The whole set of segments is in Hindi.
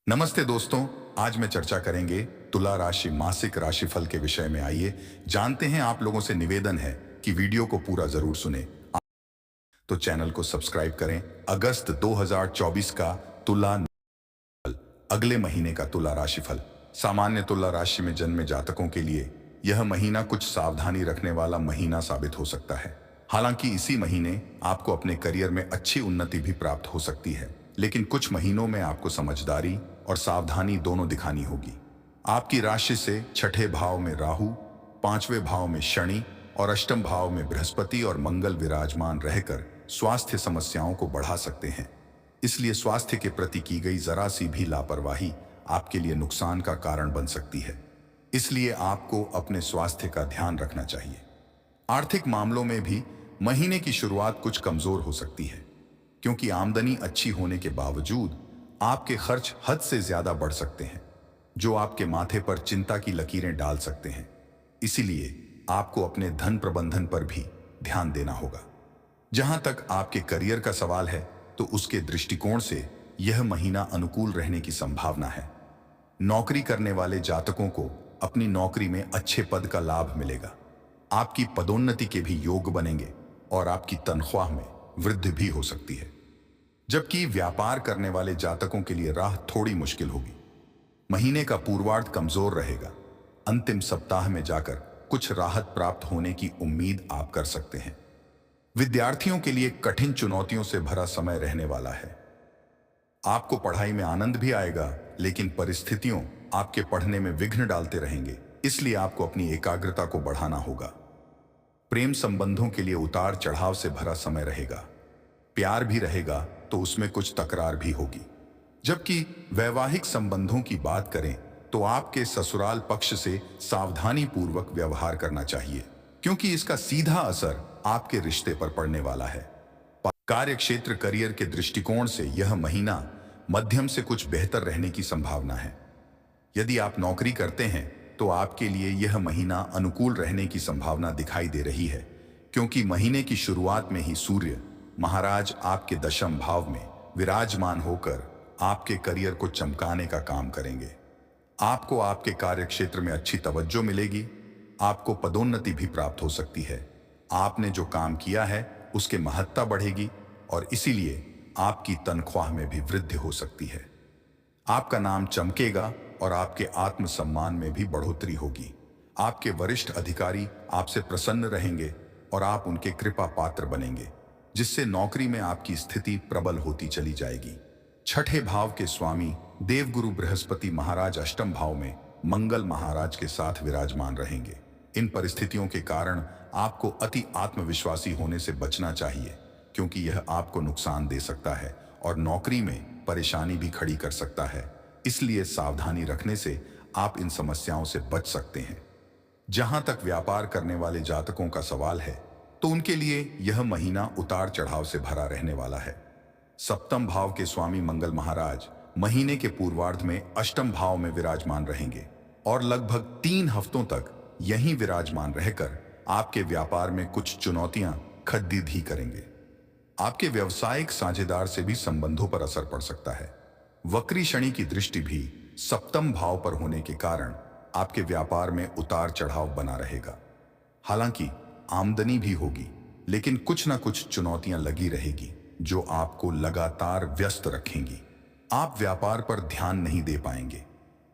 नमस्ते दोस्तों। आज मैं चर्चा करेंगे तुला राशि मासिक राशिफल के विषय में। आइए जानते हैं। आप लोगों से निवेदन है कि वीडियो को पूरा जरूर सुने, तो चैनल को सब्सक्राइब करें। अगस्त 2024 का तुला, अगले महीने का तुला राशिफल। सामान्य तुला राशि में जन्मे जातकों के लिए यह महीना कुछ सावधानी रखने वाला महीना साबित हो सकता है। हालांकि इसी महीने आपको अपने करियर में अच्छी उन्नति भी प्राप्त हो सकती है, लेकिन कुछ महीनों में आपको समझदारी और सावधानी दोनों दिखानी होगी। आपकी राशि से छठे भाव में राहु, पांचवें भाव में शनि और अष्टम भाव में बृहस्पति और मंगल विराजमान रहकर स्वास्थ्य समस्याओं को बढ़ा सकते हैं। इसलिए स्वास्थ्य के प्रति की गई जरा सी भी लापरवाही आपके लिए नुकसान का कारण बन सकती है। इसलिए आपको अपने स्वास्थ्य का ध्यान रखना चाहिए। आर्थिक मामलों में भी महीने की शुरुआत कुछ कमजोर हो सकती है, क्योंकि आमदनी अच्छी होने के बावजूद आपके खर्च हद से ज्यादा बढ़ सकते हैं, जो आपके माथे पर चिंता की लकीरें डाल सकते हैं। इसीलिए आपको अपने धन प्रबंधन पर भी ध्यान देना होगा। जहां तक आपके करियर का सवाल है, तो उसके दृष्टिकोण से यह महीना अनुकूल रहने की संभावना है। नौकरी करने वाले जातकों को अपनी नौकरी में अच्छे पद का लाभ मिलेगा। आपकी पदोन्नति के भी योग बनेंगे और आपकी तनख्वाह में वृद्धि भी हो सकती है। जबकि व्यापार करने वाले जातकों के लिए राह थोड़ी मुश्किल होगी। महीने का पूर्वार्ध कमजोर रहेगा। अंतिम सप्ताह में जाकर कुछ राहत प्राप्त होने की उम्मीद आप कर सकते हैं। विद्यार्थियों के लिए कठिन चुनौतियों से भरा समय रहने वाला है। आपको पढ़ाई में आनंद भी आएगा, लेकिन परिस्थितियों आपके पढ़ने में विघ्न डालते रहेंगे। इसलिए आपको अपनी एकाग्रता को बढ़ाना होगा। प्रेम संबंधों के लिए उतार चढ़ाव से भरा समय रहेगा। प्यार भी रहेगा तो उसमें कुछ तकरार भी होगी। जबकि वैवाहिक संबंधों की बात करें तो आपके ससुराल पक्ष से सावधानी पूर्वक व्यवहार करना चाहिए, क्योंकि इसका सीधा असर आपके रिश्ते पर पड़ने वाला है। कार्य क्षेत्र करियर के दृष्टिकोण से यह महीना मध्यम से कुछ बेहतर रहने की संभावना है। यदि आप नौकरी करते हैं तो आपके लिए यह महीना अनुकूल रहने की संभावना दिखाई दे रही है, क्योंकि महीने की शुरुआत में ही सूर्य महाराज आपके दशम भाव में विराजमान होकर आपके करियर को चमकाने का काम करेंगे। आपको आपके कार्य क्षेत्र में अच्छी तवज्जो मिलेगी। आपको पदोन्नति भी प्राप्त हो सकती है। आपने जो काम किया है उसके महत्ता बढ़ेगी और इसीलिए आपकी तनख्वाह में भी वृद्धि हो सकती है। आपका नाम चमकेगा और आपके आत्मसम्मान में भी बढ़ोतरी होगी। आपके वरिष्ठ अधिकारी आपसे प्रसन्न रहेंगे और आप उनके कृपा पात्र बनेंगे, जिससे नौकरी में आपकी स्थिति प्रबल होती चली जाएगी। छठे भाव के स्वामी देवगुरु बृहस्पति महाराज अष्टम भाव में मंगल महाराज के साथ विराजमान रहेंगे। इन परिस्थितियों के कारण आपको अति आत्मविश्वासी होने से बचना चाहिए, क्योंकि यह आपको नुकसान दे सकता है और नौकरी में परेशानी भी खड़ी कर सकता है। इसलिए सावधानी रखने से आप इन समस्याओं से बच सकते हैं। जहां तक व्यापार करने वाले जातकों का सवाल है, तो उनके लिए यह महीना उतार चढ़ाव से भरा रहने वाला है। सप्तम भाव के स्वामी मंगल महाराज महीने के पूर्वार्ध में अष्टम भाव में विराजमान रहेंगे और लगभग 3 हफ्तों तक यहीं विराजमान रहकर आपके व्यापार में कुछ चुनौतियां खद्दीद ही करेंगे। आपके व्यवसायिक साझेदार से भी संबंधों पर असर पड़ सकता है। वक्री शनि की दृष्टि भी सप्तम भाव पर होने के कारण आपके व्यापार में उतार चढ़ाव बना रहेगा। हालांकि आमदनी भी होगी, लेकिन कुछ ना कुछ चुनौतियां लगी रहेगी जो आपको लगातार व्यस्त रखेंगी। आप व्यापार पर ध्यान नहीं दे पाएंगे।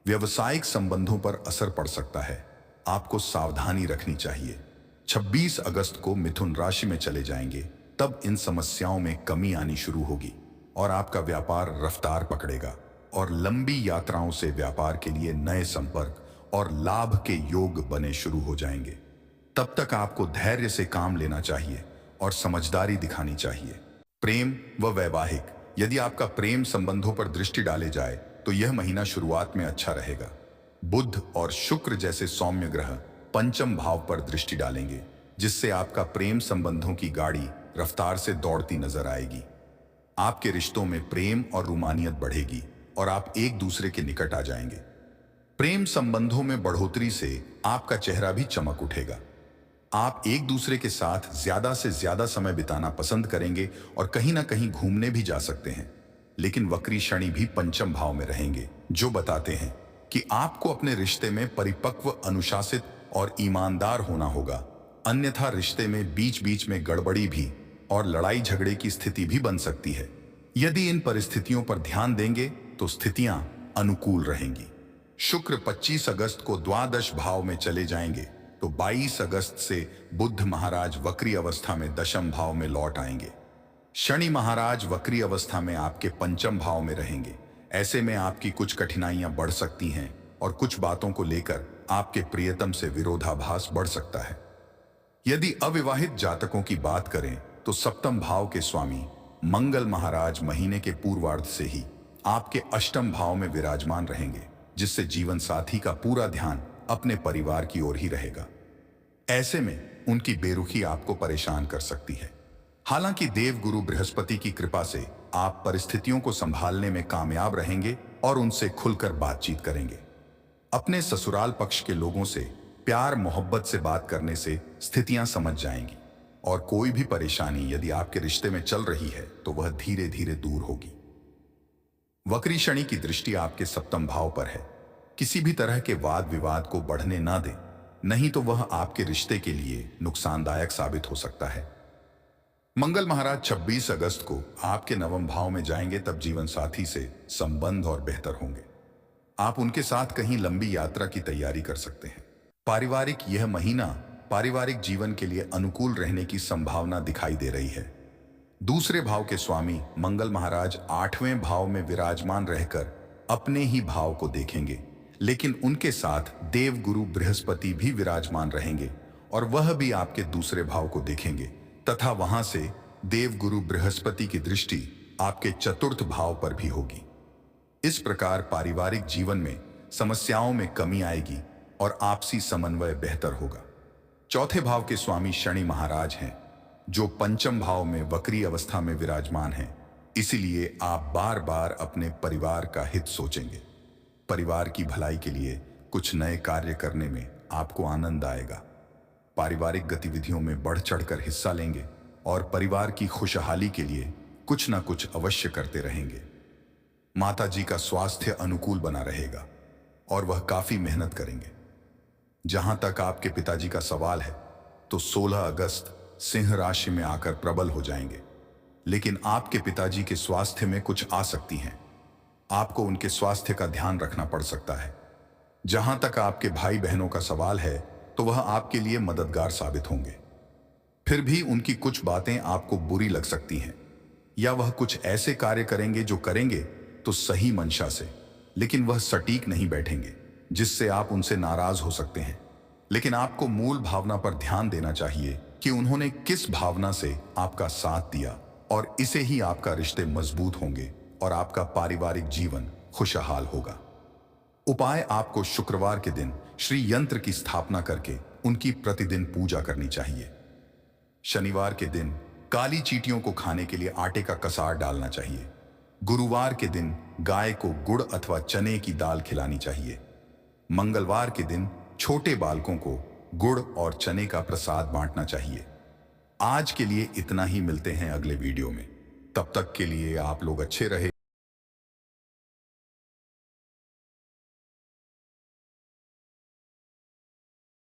व्यवसायिक संबंधों पर असर पड़ सकता है। आपको सावधानी रखनी चाहिए। 26 अगस्त को मिथुन राशि में चले जाएंगे, तब इन समस्याओं में कमी आनी शुरू होगी और आपका व्यापार रफ्तार पकड़ेगा और लंबी यात्राओं से व्यापार के लिए नए संपर्क और लाभ के योग बने शुरू हो जाएंगे। तब तक आपको धैर्य से काम लेना चाहिए और समझदारी दिखानी चाहिए। प्रेम व वैवाहिक, यदि आपका प्रेम संबंधों पर दृष्टि डाले जाए तो यह महीना शुरुआत में अच्छा रहेगा। बुध और शुक्र जैसे सौम्य ग्रह पंचम भाव पर दृष्टि डालेंगे, जिससे आपका प्रेम संबंधों की गाड़ी रफ्तार से दौड़ती नजर आएगी। आपके रिश्तों में प्रेम और रूमानियत बढ़ेगी और आप एक दूसरे के निकट आ जाएंगे। प्रेम संबंधों में बढ़ोतरी से आपका चेहरा भी चमक उठेगा। आप एक दूसरे के साथ ज्यादा से ज्यादा समय बिताना पसंद करेंगे और कहीं ना कहीं घूमने भी जा सकते हैं। लेकिन वक्री शनि भी पंचम भाव में रहेंगे, जो बताते हैं कि आपको अपने रिश्ते में परिपक्व, अनुशासित और ईमानदार होना होगा, अन्यथा रिश्ते में बीच बीच में गड़बड़ी भी और लड़ाई झगड़े की स्थिति भी बन सकती है। यदि इन परिस्थितियों पर ध्यान देंगे तो स्थितियां अनुकूल रहेंगी। शुक्र 25 अगस्त को द्वादश भाव में चले जाएंगे, तो 22 अगस्त से बुध महाराज वक्री अवस्था में दशम भाव में लौट आएंगे। शनि महाराज वक्री अवस्था में आपके पंचम भाव में रहेंगे। ऐसे में आपकी कुछ कठिनाइयां बढ़ सकती हैं और कुछ बातों को लेकर आपके प्रियतम से विरोधाभास बढ़ सकता है। यदि अविवाहित जातकों की बात करें तो सप्तम भाव के स्वामी मंगल महाराज महीने के पूर्वार्ध से ही आपके अष्टम भाव में विराजमान रहेंगे, जिससे जीवन साथी का पूरा ध्यान अपने परिवार की ओर ही रहेगा। ऐसे में उनकी बेरुखी आपको परेशान कर सकती है। हालांकि देव गुरु बृहस्पति की कृपा से आप परिस्थितियों को संभालने में कामयाब रहेंगे और उनसे खुलकर बातचीत करेंगे। अपने ससुराल पक्ष के लोगों से प्यार मोहब्बत से बात करने से स्थितियां समझ जाएंगी और कोई भी परेशानी यदि आपके रिश्ते में चल रही है तो वह धीरे धीरे दूर होगी। वक्री शनि की दृष्टि आपके सप्तम भाव पर है। किसी भी तरह के वाद विवाद को बढ़ने ना दें, नहीं तो वह आपके रिश्ते के लिए नुकसानदायक साबित हो सकता है। मंगल महाराज 26 अगस्त को आपके नवम भाव में जाएंगे, तब जीवन साथी से संबंध और बेहतर होंगे। आप उनके साथ कहीं लंबी यात्रा की तैयारी कर सकते हैं। यह महीना पारिवारिक जीवन के लिए अनुकूल रहने की संभावना दिखाई दे रही है। दूसरे भाव के स्वामी मंगल महाराज 8वें भाव में विराजमान रहकर अपने ही भाव को देखेंगे, लेकिन उनके साथ देव गुरु बृहस्पति भी विराजमान रहेंगे और वह भी आपके दूसरे भाव को देखेंगे तथा वहां से देव गुरु बृहस्पति की दृष्टि आपके चतुर्थ भाव पर भी होगी। इस प्रकार पारिवारिक जीवन में समस्याओं में कमी आएगी और आपसी समन्वय बेहतर होगा। चौथे भाव के स्वामी शनि महाराज हैं, जो पंचम भाव में वक्री अवस्था में विराजमान हैं। इसीलिए आप बार बार अपने परिवार का हित सोचेंगे। परिवार की भलाई के लिए कुछ नए कार्य करने में आपको आनंद आएगा। पारिवारिक गतिविधियों में बढ़ चढ़कर हिस्सा लेंगे और परिवार की खुशहाली के लिए कुछ ना कुछ अवश्य करते रहेंगे। माता जी का स्वास्थ्य अनुकूल बना रहेगा और वह काफी मेहनत करेंगे। जहां तक आपके पिताजी का सवाल है तो 16 अगस्त सिंह राशि में आकर प्रबल हो जाएंगे, लेकिन आपके पिताजी के स्वास्थ्य में कुछ आ सकती हैं। आपको उनके स्वास्थ्य का ध्यान रखना पड़ सकता है। जहां तक आपके भाई बहनों का सवाल है तो वह आपके लिए मददगार साबित होंगे। फिर भी उनकी कुछ बातें आपको बुरी लग सकती हैं, या वह कुछ ऐसे कार्य करेंगे जो करेंगे तो सही मंशा से, लेकिन वह सटीक नहीं बैठेंगे, जिससे आप उनसे नाराज हो सकते हैं। लेकिन आपको मूल भावना पर ध्यान देना चाहिए कि उन्होंने किस भावना से आपका साथ दिया, और इसे ही आपका रिश्ते मजबूत होंगे और आपका पारिवारिक जीवन खुशहाल होगा। उपाय: आपको शुक्रवार के दिन श्री यंत्र की स्थापना करके उनकी प्रतिदिन पूजा करनी चाहिए। शनिवार के दिन काली चींटियों को खाने के लिए आटे का कसार डालना चाहिए। गुरुवार के दिन गाय को गुड़ अथवा चने की दाल खिलानी चाहिए। मंगलवार के दिन छोटे बालकों को गुड़ और चने का प्रसाद बांटना चाहिए। आज के लिए इतना ही। मिलते हैं अगले वीडियो में। तब तक के लिए आप लोग अच्छे रहे।